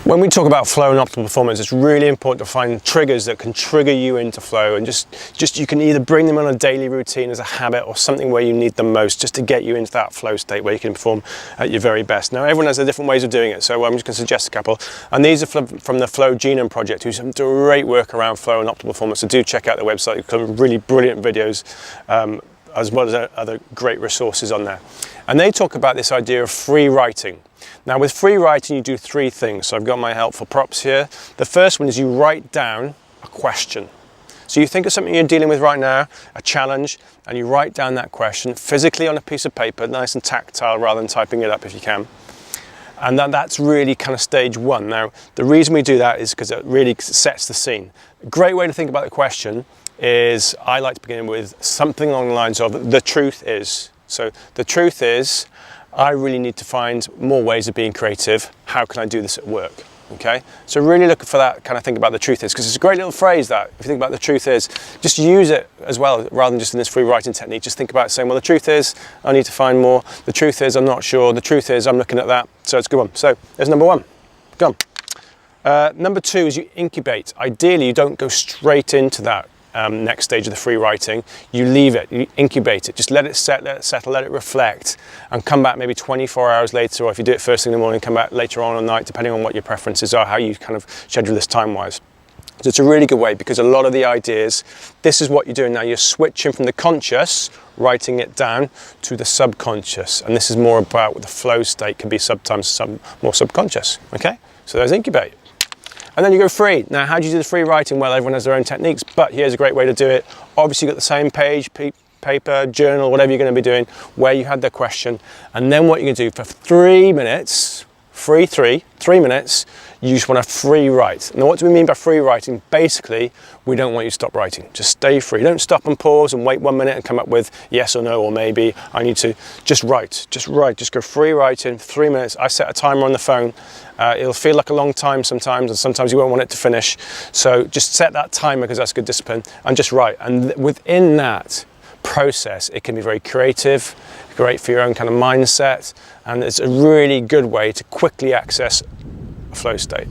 When we talk about flow and optimal performance, it's really important to find triggers that can trigger you into flow, and just you can either bring them on a daily routine as a habit or something where you need them most, just to get you into that flow state where you can perform at your very best. Now, everyone has their different ways of doing it, so I'm just going to suggest a couple, and these are from the Flow Genome Project, who do some great work around flow and optimal performance. So do check out their website. Some really brilliant videos, as well as other great resources on there. And they talk about this idea of free writing. Now, with free writing, you do three things. So I've got my helpful props here. The first one is you write down a question. So you think of something you're dealing with right now, a challenge, and you write down that question physically on a piece of paper, nice and tactile, rather than typing it up if you can. And that's really kind of stage one. Now, the reason we do that is because it really sets the scene. A great way to think about the question is, I like to begin with something along the lines of, the truth is. So the truth is, I really need to find more ways of being creative. How can I do this at work? Okay, so really looking for that kind of thing about the truth is, because it's a great little phrase that, if you think about the truth is, just use it as well, rather than just in this free writing technique. Just think about saying, well, the truth is, I need to find more. The truth is, I'm not sure. The truth is, I'm looking at that. So it's a good one. So there's number one. Go on. Number two is you incubate. Ideally, you don't go straight into that next stage of the free writing. You leave it, you incubate it, just let it set, let it settle, let it reflect, and come back maybe 24 hours later, or if you do it first thing in the morning, come back later on at night, depending on what your preferences are, how you kind of schedule this time-wise. So it's a really good way, because a lot of the ideas, this is what you're doing now, you're switching from the conscious, writing it down, to the subconscious, and this is more about what the flow state can be sometimes more subconscious, okay? So there's incubate. And then you go free. Now, how do you do the free writing? Well, everyone has their own techniques, but here's a great way to do it. Obviously, you've got the same page, paper, journal, whatever you're going to be doing, where you had the question. And then what you're going to do for 3 minutes, free 3 minutes, you just want to free write. Now, what do we mean by free writing? Basically, we don't want you to stop writing. Just stay free. Don't stop and pause and wait 1 minute and come up with yes or no or maybe. I need to just write. Just go free writing, 3 minutes. I set a timer on the phone. It'll feel like a long time sometimes, and sometimes you won't want it to finish. So just set that timer, because that's good discipline, and just write. And within that process, it can be very creative, great for your own kind of mindset, and it's a really good way to quickly access a flow state.